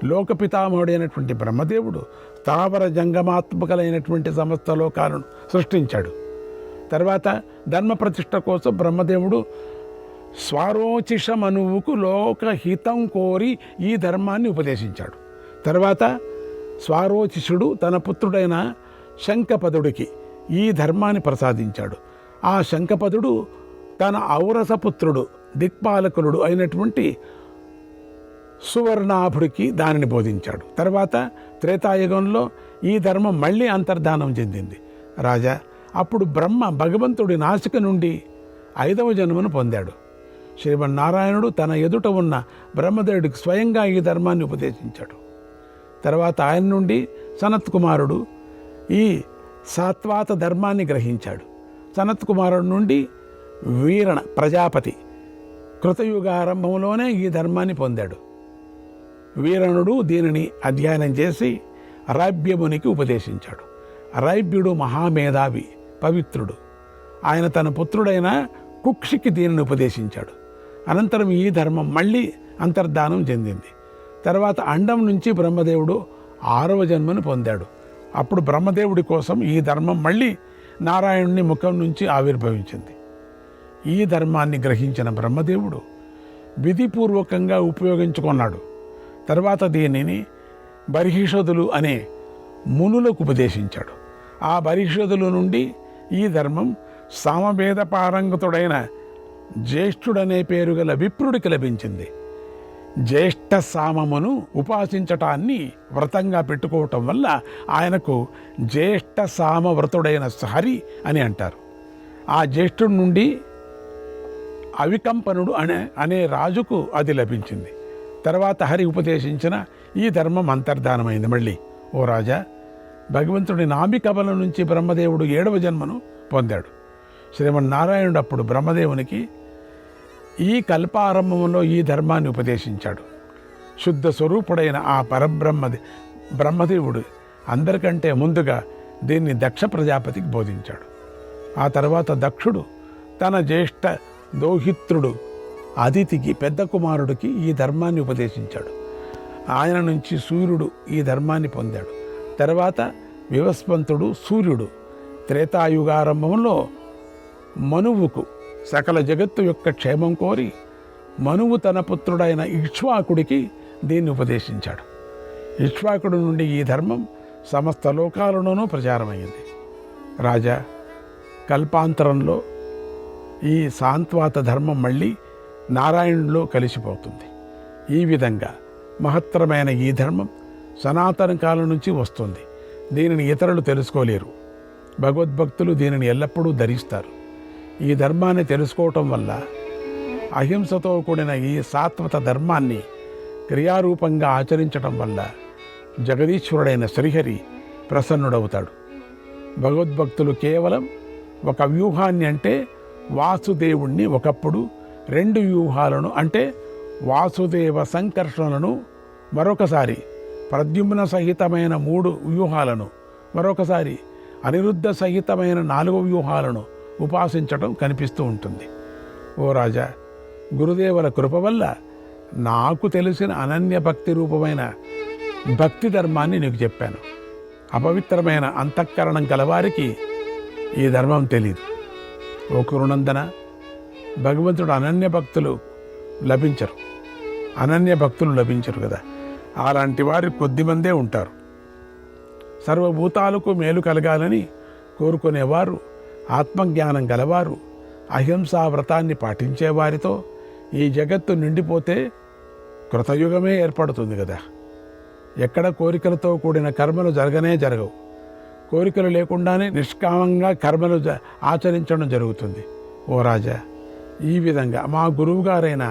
Speaker 8: లోకపితామహుడైనటువంటి బ్రహ్మదేవుడు స్థావర జంగమాత్మకలైనటువంటి సమస్త లోకాలను సృష్టించాడు. తర్వాత ధర్మ ప్రతిష్ఠ కోసం బ్రహ్మదేవుడు స్వారోచిషమనువుకు లోకహితం కోరి ఈ ధర్మాన్ని ఉపదేశించాడు. తర్వాత స్వారోచిషుడు తన పుత్రుడైన శంఖపదుడికి ఈ ధర్మాన్ని ప్రసాదించాడు. ఆ శంఖపదుడు తన ఔరసపుత్రుడు దిక్పాలకులుడు అయినటువంటి సువర్ణాభుడికి దానిని బోధించాడు. తర్వాత త్రేతాయుగంలో ఈ ధర్మం మళ్ళీ అంతర్ధానం చెందింది. రాజా, అప్పుడు బ్రహ్మ భగవంతుడి నాసిక నుండి 5వ జన్మను పొందాడు. శ్రీమన్నారాయణుడు తన ఎదుట ఉన్న బ్రహ్మదేవుడికి స్వయంగా ఈ ధర్మాన్ని ఉపదేశించాడు. తర్వాత ఆయన నుండి సనత్కుమారుడు ఈ సాత్వాత ధర్మాన్ని గ్రహించాడు. సనత్కుమారుడు నుండి వీరణ ప్రజాపతి కృతయుగారంభంలోనే ఈ ధర్మాన్ని పొందాడు. వీరణుడు దీనిని అధ్యయనం చేసి రైభ్యమునికి ఉపదేశించాడు. రైభ్యుడు మహామేధావి, పవిత్రుడు. ఆయన తన పుత్రుడైన కుక్షికి దీనిని ఉపదేశించాడు. అనంతరం ఈ ధర్మం మళ్ళీ అంతర్ధానం చెందింది. తర్వాత అండం నుంచి బ్రహ్మదేవుడు 6వ జన్మను పొందాడు. అప్పుడు బ్రహ్మదేవుడి కోసం ఈ ధర్మం మళ్ళీ నారాయణుని ముఖం నుంచి ఆవిర్భవించింది. ఈ ధర్మాన్ని గ్రహించిన బ్రహ్మదేవుడు విధిపూర్వకంగా ఉపయోగించుకున్నాడు. తర్వాత దీనిని బర్హిషదులు అనే మునులకు ఉపదేశించాడు. ఆ బర్హిషదుల నుండి ఈ ధర్మం సామవేద పారంగతుడైన జ్యేష్ఠుడనే పేరు గల విప్రుడికి లభించింది. జ్యేష్ఠ సామమును ఉపాసించటాన్ని వ్రతంగా పెట్టుకోవటం వల్ల ఆయనకు జ్యేష్ఠ సామ వ్రతుడైన హరి అని అంటారు. ఆ జ్యేష్ఠుడి నుండి అవికంపనుడు అనే రాజుకు అది లభించింది. తర్వాత హరి ఉపదేశించిన ఈ ధర్మం అంతర్ధానమైంది. మళ్ళీ ఓ రాజా, భగవంతుడి నాభి కమలం నుంచి బ్రహ్మదేవుడు 7వ జన్మను పొందాడు. శ్రీమన్నారాయణుడు అప్పుడు బ్రహ్మదేవునికి ఈ కల్పారంభంలో ఈ ధర్మాన్ని ఉపదేశించాడు. శుద్ధ స్వరూపుడైన ఆ బ్రహ్మదేవుడు అందరికంటే ముందుగా దీన్ని దక్ష ప్రజాపతికి బోధించాడు. ఆ తర్వాత దక్షుడు తన జ్యేష్ఠ దౌహిత్రుడు అదితికి, పెద్ద కుమారుడికి ఈ ధర్మాన్ని ఉపదేశించాడు. ఆయన నుంచి సూర్యుడు ఈ ధర్మాన్ని పొందాడు. తర్వాత వివస్వంతుడు, సూర్యుడు త్రేతాయుగారంభంలో మనువుకు సకల జగత్తు యొక్క క్షేమం కోరి మనువు తన పుత్రుడైన ఇక్ష్వాకుడికి దీన్ని ఉపదేశించాడు. ఇక్ష్వాకుడి నుండి ఈ ధర్మం సమస్త లోకాలలోనూ ప్రచారమైంది. రాజా, కల్పాంతరంలో ఈ సాంత్వాత ధర్మం మళ్ళీ నారాయణులో కలిసిపోతుంది. ఈ విధంగా మహత్తరమైన ఈ ధర్మం సనాతన కాలం నుంచి వస్తుంది. దీనిని ఇతరులు తెలుసుకోలేరు. భగవద్భక్తులు దీనిని ఎల్లప్పుడూ ధరిస్తారు. ఈ ధర్మాన్ని తెలుసుకోవటం వల్ల అహింసతో కూడిన ఈ సాత్వత ధర్మాన్ని క్రియారూపంగా ఆచరించటం వల్ల జగదీశ్వరుడైన శ్రీహరి ప్రసన్నుడవుతాడు. భగవద్భక్తులు కేవలం ఒక వ్యూహాన్ని అంటే వాసుదేవుణ్ణి, ఒకప్పుడు 2 వ్యూహాలను అంటే వాసుదేవ సంకర్షణలను, మరొకసారి ప్రద్యుమ్న సహితమైన 3 వ్యూహాలను, మరొకసారి అనిరుద్ధ సహితమైన 4 వ్యూహాలను ఉపాసించటం కనిపిస్తూ ఉంటుంది. ఓ రాజా, గురుదేవుల కృప వల్ల నాకు తెలిసిన అనన్య భక్తి రూపమైన భక్తి ధర్మాన్ని నీకు చెప్పాను. అపవిత్రమైన అంతఃకరణం గలవారికి ఈ ధర్మం తెలీదు. ఓ కురునందన, భగవంతుడు అనన్య భక్తులు లభించరు కదా. అలాంటి వారు కొద్దిమందే ఉంటారు. సర్వభూతాలకు మేలు కలగాలని కోరుకునేవారు, ఆత్మజ్ఞానం గలవారు, అహింసా వ్రతాన్ని పాటించేవారితో ఈ జగత్తు నిండిపోతే కృతయుగమే ఏర్పడుతుంది కదా. ఎక్కడ కోరికలతో కూడిన కర్మలు జరగవు. కోరికలు లేకుండానే నిష్కామంగా కర్మలు ఆచరించడం జరుగుతుంది. ఓ రాజా, ఈ విధంగా మా గురువుగారైన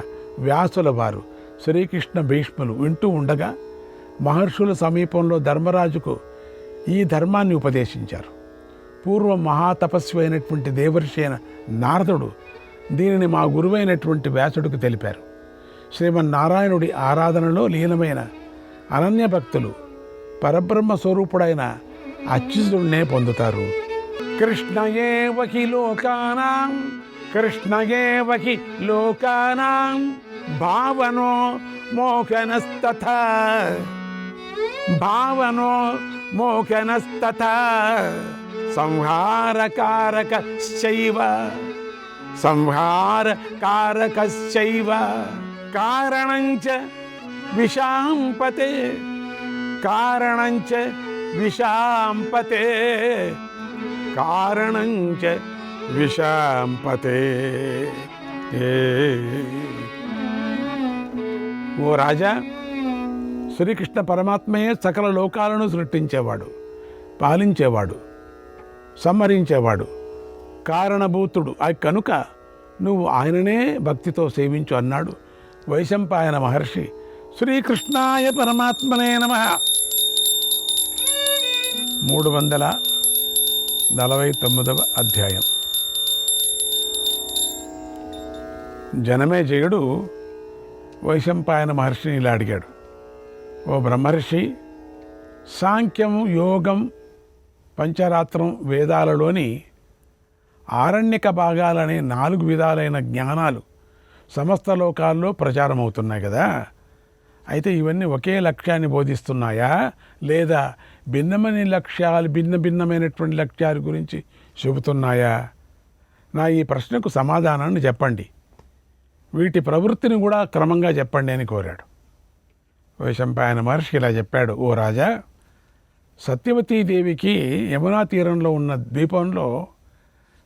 Speaker 8: వ్యాసుల వారు శ్రీకృష్ణ భీష్ములు వింటూ ఉండగా మహర్షుల సమీపంలో ధర్మరాజుకు ఈ ధర్మాన్ని ఉపదేశించారు. పూర్వం మహాతపస్వి అయినటువంటి దేవర్షి అయిన నారదుడు దీనిని మా గురువైనటువంటి వ్యాసుడికి తెలిపారు. శ్రీమన్నారాయణుడి ఆరాధనలో లీనమైన అనన్య భక్తులు పరబ్రహ్మ స్వరూపుడైన అచ్యుతుడినే పొందుతారు. కృష్ణయేవహి లోకానాం భావనో మోహనస్తథా సంహారకారకశ్చైవ కారణంచ విషాంపతే. ఓ రాజా, శ్రీకృష్ణ పరమాత్మయే సకల లోకాలను సృష్టించేవాడు, పాలించేవాడు, సంహరించేవాడు, కారణభూతుడు. కనుక నువ్వు ఆయననే భక్తితో సేవించు అన్నాడు వైశంపాయన మహర్షి. శ్రీకృష్ణాయ పరమాత్మనే నమః. 349వ అధ్యాయం. జనమేజయుడు వైశంపాయన మహర్షిని ఇలా అడిగాడు. ఓ బ్రహ్మర్షి, సాంఖ్యం, యోగం, పంచరాత్రం వేదాలలోని ఆరణ్యక భాగాలనే 4 విధాలైన జ్ఞానాలు సమస్త లోకాల్లో ప్రచారమవుతున్నాయి కదా. అయితే ఇవన్నీ ఒకే లక్ష్యాన్ని బోధిస్తున్నాయా, లేదా భిన్నమైనటువంటి లక్ష్యాల గురించి చెబుతున్నాయా? నా ఈ ప్రశ్నకు సమాధానాన్ని చెప్పండి. వీటి ప్రవృత్తిని కూడా క్రమంగా చెప్పండి అని కోరాడు. వైశంపాయన మహర్షి ఇలా చెప్పాడు. ఓ రాజా, సత్యవతీదేవికి యమునా తీరంలో ఉన్న ద్వీపంలో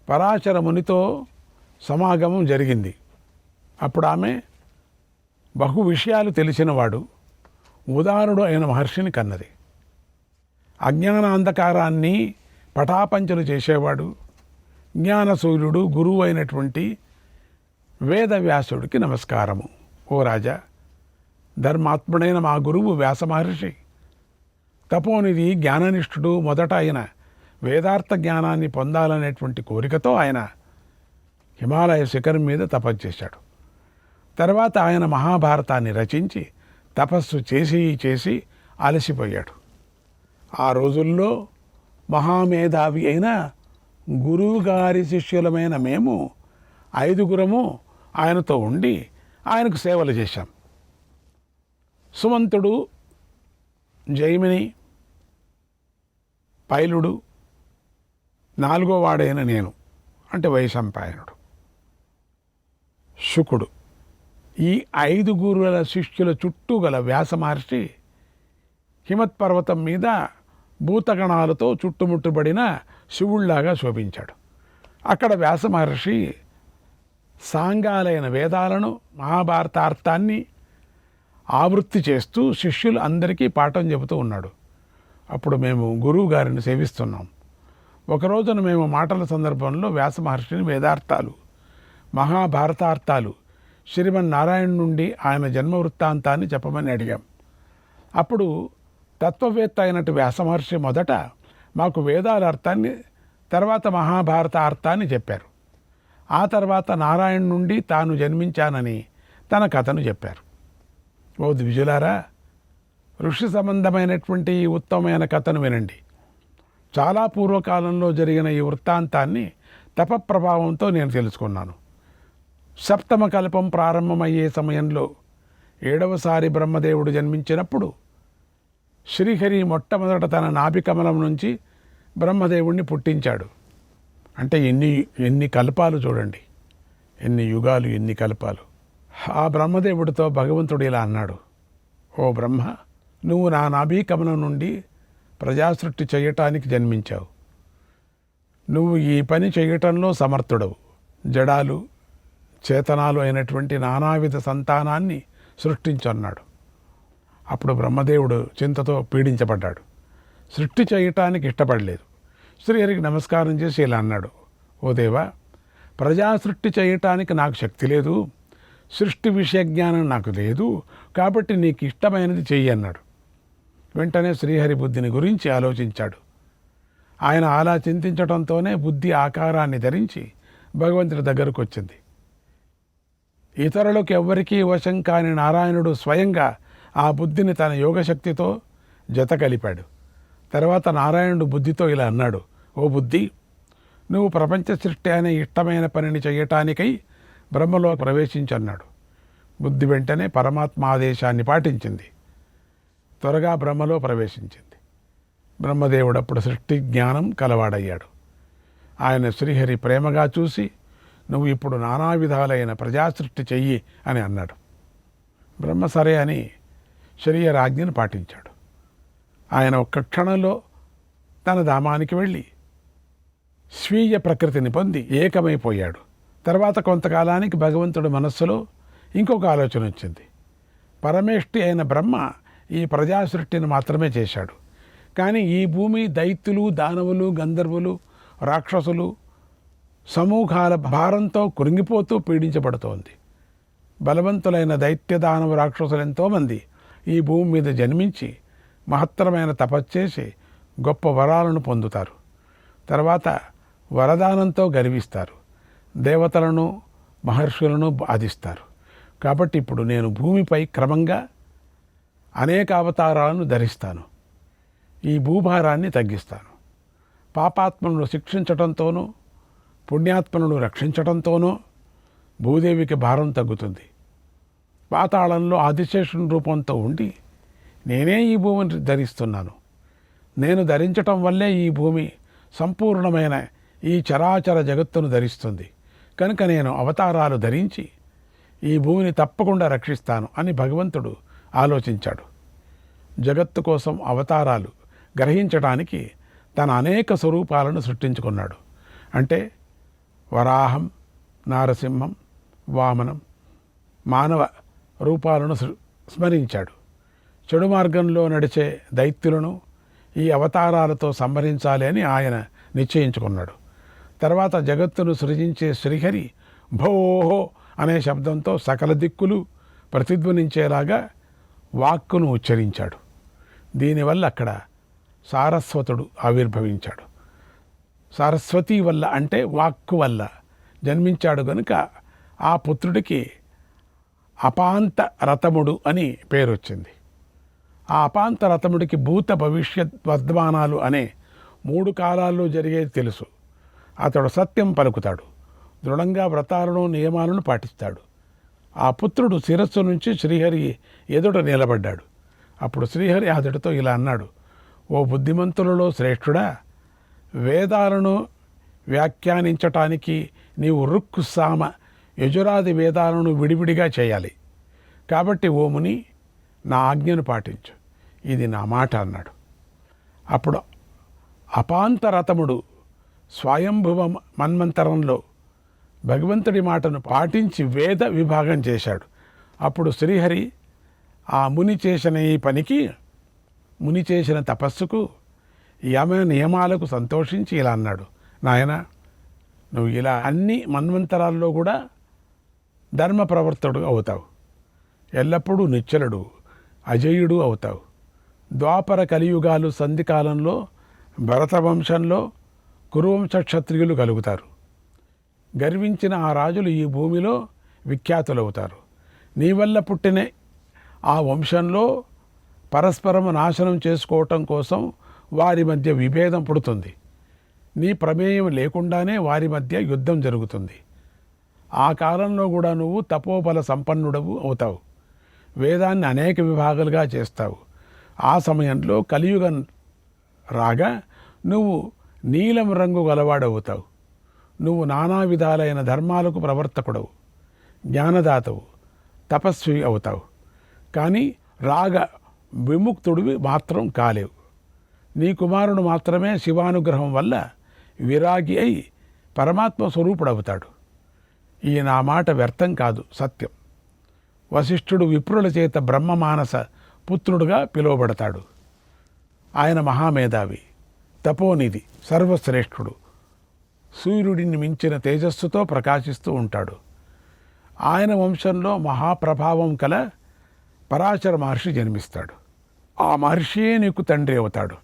Speaker 8: పరాశర మునితో సమాగమం జరిగింది. అప్పుడు ఆమె బహు విషయాలు తెలిసినవాడు, ఉదారుడు అయిన మహర్షిని కన్నది. అజ్ఞాన అంధకారాన్ని పటాపంచలు చేసేవాడు, జ్ఞానసూర్యుడు, గురువు అయినటువంటి వేదవ్యాసుడికి నమస్కారము. ఓ రాజా, ధర్మాత్ముడైన మా గురువు వ్యాస మహర్షి తపోనిధి జ్ఞాననిష్ఠుడు. మొదట ఆయన వేదార్థ జ్ఞానాన్ని పొందాలనేటువంటి కోరికతో ఆయన హిమాలయ శిఖరం మీద తపస్సు చేశాడు. తర్వాత ఆయన మహాభారతాన్ని రచించి తపస్సు చేసి అలసిపోయాడు. ఆ రోజుల్లో మహామేధావి అయిన గురువుగారి శిష్యులమైన మేము 5గురము ఆయనతో ఉండి ఆయనకు సేవలు చేశాం. సుమంతుడు, జైమిని, పైలుడు, 4వ వాడైన నేను అంటే వైశంపాయనుడు, శుకుడు, ఈ 5 గురువుల శిష్యుల చుట్టూ గల వ్యాస మహర్షి హిమత్పర్వతం మీద భూతగణాలతో చుట్టుముట్టుబడిన శివుళ్లాగా శోభించాడు. అక్కడ వ్యాస మహర్షి సాంగాలైన వేదాలను, మహాభారతార్థాన్ని ఆవృత్తి చేస్తూ శిష్యులు అందరికీ పాఠం చెబుతూ ఉన్నాడు. అప్పుడు మేము గురువు గారిని సేవిస్తున్నాం. ఒకరోజున మేము మాటల సందర్భంలో వ్యాస మహర్షిని వేదార్థాలు, మహాభారతార్థాలు, శ్రీమన్నారాయణ నుండి ఆయన జన్మ వృత్తాంతాన్ని చెప్పమని అడిగాం. అప్పుడు తత్వవేత్త అయినట్టు వ్యాస మహర్షి మొదట మాకు వేదాల అర్థాన్ని, తర్వాత మహాభారత అర్థాన్ని చెప్పారు. ఆ తర్వాత నారాయణ నుండి తాను జన్మించానని తన కథను చెప్పారు. ఓ ద్విజులారా, ఋషి సంబంధమైనటువంటి ఈ ఉత్తమమైన కథను వినండి. చాలా పూర్వకాలంలో జరిగిన ఈ వృత్తాంతాన్ని తపప్రభావంతో నేను తెలుసుకున్నాను. సప్తమ కల్పం ప్రారంభమయ్యే సమయంలో 7వసారి బ్రహ్మదేవుడు జన్మించినప్పుడు శ్రీహరి మొట్టమొదట తన నాభికమలం నుంచి బ్రహ్మదేవుణ్ణి పుట్టించాడు. అంటే ఎన్ని కల్పాలు చూడండి, ఎన్ని యుగాలు, ఎన్ని కల్పాలు. ఆ బ్రహ్మదేవుడితో భగవంతుడు ఇలా అన్నాడు, ఓ బ్రహ్మ, నువ్వు నా నాభీకమలం నుండి ప్రజాసృష్టి చేయటానికి జన్మించావు. నువ్వు ఈ పని చేయటంలో సమర్థుడవు. జడాలు, చేతనాలు అయినటువంటి నానావిధ సంతానాన్ని సృష్టించన్నాడు. అప్పుడు బ్రహ్మదేవుడు చింతతో పీడించబడ్డాడు. సృష్టి చేయటానికి ఇష్టపడలేదు. శ్రీహరికి నమస్కారం చేసి ఇలా అన్నాడు, ఓ దేవా, ప్రజాసృష్టి చేయటానికి నాకు శక్తి లేదు, సృష్టి విషయ జ్ఞానం నాకు లేదు, కాబట్టి నీకు ఇష్టమైనది చెయ్యి అన్నాడు. వెంటనే శ్రీహరి బుద్ధిని గురించి ఆలోచించాడు. ఆయన అలా చింతించడంతోనే బుద్ధి ఆకారాన్ని ధరించి భగవంతుడి దగ్గరకు వచ్చింది. ఇతరులకు ఎవ్వరికీ వశం కాని నారాయణుడు స్వయంగా ఆ బుద్ధిని తన యోగశక్తితో జత కలిపాడు. తర్వాత నారాయణుడు బుద్ధితో ఇలా అన్నాడు, ఓ బుద్ధి, నువ్వు ప్రపంచ సృష్టి అనే ఇష్టమైన పనిని చేయటానికై బ్రహ్మలో ప్రవేశించన్నాడు. బుద్ధి వెంటనే పరమాత్మ ఆదేశాన్ని పాటించింది. త్వరగా బ్రహ్మలో ప్రవేశించింది. బ్రహ్మదేవుడు అప్పుడు సృష్టి జ్ఞానం కలవాడయ్యాడు. ఆయన శ్రీహరి ప్రేమగా చూసి, నువ్వు ఇప్పుడు నానా విధాలైన ప్రజాసృష్టి చెయ్యి అని అన్నాడు. బ్రహ్మ సరే అని శ్రీహరి ఆజ్ఞను పాటించాడు. ఆయన ఒక్క క్షణంలో తన ధామానికి వెళ్ళి స్వీయ ప్రకృతిని పొంది ఏకమైపోయాడు. తర్వాత కొంతకాలానికి భగవంతుడి మనస్సులో ఇంకొక ఆలోచన వచ్చింది. పరమేష్టి అయిన బ్రహ్మ ఈ ప్రజాసృష్టిని మాత్రమే చేశాడు. కానీ ఈ భూమి దైత్యులు, దానవులు, గంధర్వులు, రాక్షసులు సమూహాల భారంతో కృంగిపోతూ పీడించబడుతోంది. బలవంతులైన దైత్య, దానవ, రాక్షసులు ఎంతోమంది ఈ భూమి మీద జన్మించి మహత్తరమైన తపస్చేసి గొప్ప వరాలను పొందుతారు. తర్వాత వరదానంతో గర్విస్తారు. దేవతలను, మహర్షులను బాధిస్తారు. కాబట్టి ఇప్పుడు నేను భూమిపై క్రమంగా అనేక అవతారాలను ధరిస్తాను. ఈ భూభారాన్ని తగ్గిస్తాను. పాపాత్మలను శిక్షించటంతోనూ, పుణ్యాత్మలను రక్షించటంతోనూ భూదేవికి భారం తగ్గుతుంది. పాతాళంలో ఆదిశేషుని రూపంతో ఉండి నేనే ఈ భూమిని ధరిస్తున్నాను. నేను ధరించటం వల్లే ఈ భూమి సంపూర్ణమైన ఈ చరాచర జగత్తును ధరిస్తుంది. కనుక నేను అవతారాలు ధరించి ఈ భూమిని తప్పకుండా రక్షిస్తాను అని భగవంతుడు ఆలోచించాడు. జగత్తు కోసం అవతారాలు గ్రహించడానికి తన అనేక స్వరూపాలను సృష్టించుకున్నాడు. అంటే వరాహం, నారసింహం, వామనం, మానవ రూపాలను స్మరించాడు. చెడు మార్గంలో నడిచే దైత్యులను ఈ అవతారాలతో సంహరించాలి అని ఆయన నిశ్చయించుకున్నాడు. తర్వాత జగత్తును సృజించే శ్రీహరి భోహో అనే శబ్దంతో సకల దిక్కులు ప్రతిధ్వనించేలాగా వాక్కును ఉచ్చరించాడు. దీనివల్ల అక్కడ సారస్వతుడు ఆవిర్భవించాడు. సరస్వతి వల్ల అంటే వాక్కు వల్ల జన్మించాడు కనుక ఆ పుత్రుడికి అపాంత రతముడు అని పేరు వచ్చింది. ఆ అపాంత రతముడికి భూత భవిష్యత్ వర్ధమానాలు అనే 3 కాలాల్లో జరిగేది తెలుసు. అతడు సత్యం పలుకుతాడు, దృఢంగా వ్రతాలను నియమాలను పాటిస్తాడు. ఆ పుత్రుడు శిరస్సు నుంచి శ్రీహరి ఎదుట నిలబడ్డాడు. అప్పుడు శ్రీహరి అతడితో ఇలా అన్నాడు, ఓ బుద్ధిమంతులలో శ్రేష్ఠుడా, వేదాలను వ్యాఖ్యానించటానికి నీవు రుక్, సామ, యజురాది వేదాలను విడివిడిగా చేయాలి. కాబట్టి ఓ ముని, నా ఆజ్ఞను పాటించు, ఇది నా మాట అన్నాడు. అప్పుడు అపాంతరతముడు స్వయంభువ మన్వంతరంలో భగవంతుడి మాటను పాటించి వేద విభాగం చేశాడు. అప్పుడు శ్రీహరి ఆ ముని చేసిన ఈ పనికి, ముని చేసిన తపస్సుకు, యమ నియమాలకు సంతోషించి ఇలా అన్నాడు, నాయన, నువ్వు ఇలా అన్ని మన్వంతరాల్లో కూడా ధర్మ ప్రవర్తుడు అవుతావు, ఎల్లప్పుడూ నిశ్చలుడు, అజయుడు అవుతావు. ద్వాపర కలియుగాలు సంధికాలంలో భరతవంశంలో కురువంశ క్షత్రియులు కలుగుతారు. గర్వించిన ఆ రాజులు ఈ భూమిలో విఖ్యాతులవుతారు. నీ వల్ల పుట్టిన ఆ వంశంలో పరస్పరం నాశనం చేసుకోవటం కోసం వారి మధ్య విభేదం పుడుతుంది. నీ ప్రమేయం లేకుండానే వారి మధ్య యుద్ధం జరుగుతుంది. ఆ కాలంలో కూడా నువ్వు తపోబల సంపన్నుడవు అవుతావు. వేదాన్ని అనేక విభాగాలుగా చేస్తావు. ఆ సమయంలో కలియుగం రాగా నువ్వు నీలం రంగు గలవాడవుతావు. నువ్వు నానా విధాలైన ధర్మాలకు ప్రవర్తకుడవు, జ్ఞానదాతవు, తపస్వి అవుతావు. కానీ రాగ విముక్తుడివి మాత్రం కాలేవు. నీ కుమారుడు మాత్రమే శివానుగ్రహం వల్ల విరాగి అయి పరమాత్మ స్వరూపుడవుతాడు. ఈ నా మాట వ్యర్థం కాదు, సత్యం. వశిష్ఠుడు విప్రుల చేత బ్రహ్మమానస పుత్రుడుగా పిలువబడతాడు. ఆయన మహామేధావి, తపోనిధి, సర్వశ్రేష్ఠుడు, సూర్యుడిని మించిన తేజస్సుతో ప్రకాశిస్తూ ఉంటాడు. ఆయన వంశంలో మహాప్రభావం కల పరాశర మహర్షి జన్మిస్తాడు. ఆ మహర్షియే నీకు తండ్రి అవుతాడు.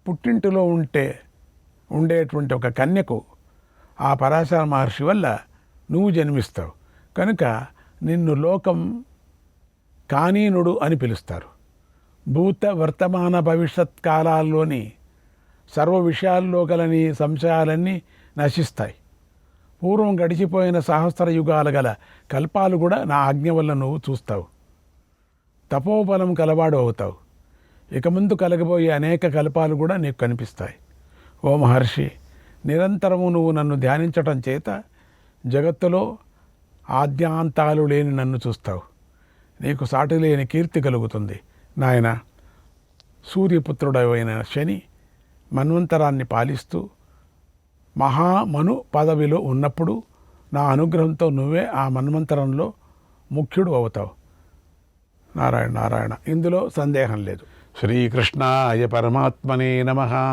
Speaker 8: పుట్టింటిలో ఉండేటువంటి ఒక కన్యకు ఆ పరాశర మహర్షి వల్ల నువ్వు జన్మిస్తావు కనుక నిన్ను లోకం కానీనుడు అని పిలుస్తారు. భూత వర్తమాన భవిష్యత్ కాలాల్లోని సర్వ విషయాల్లో గల నీ సంశయాలన్నీ నశిస్తాయి. పూర్వం గడిచిపోయిన సహస్ర యుగాల గల కల్పాలు కూడా నా ఆజ్ఞ వల్ల నువ్వు చూస్తావు. తపోబలం కలవాడు అవుతావు. ఇక ముందు కలగబోయే అనేక కల్పాలు కూడా నీకు కనిపిస్తాయి. ఓ మహర్షి, నిరంతరము నువ్వు నన్ను ధ్యానించటం చేత జగత్తులో ఆద్యాంతాలు లేని నన్ను చూస్తావు. నీకు సాటి లేని కీర్తి కలుగుతుంది. నాయన, సూర్యపుత్రుడైన శని మన్వంతరాన్ని పాలిస్తూ మహామను పదవిలో ఉన్నప్పుడు నా అనుగ్రహంతో నువ్వే ఆ మన్వంతరంలో ముఖ్యుడు అవుతావు. నారాయణ నారాయణ, ఇందులో సందేహం లేదు. శ్రీకృష్ణాయ పరమాత్మనే నమః.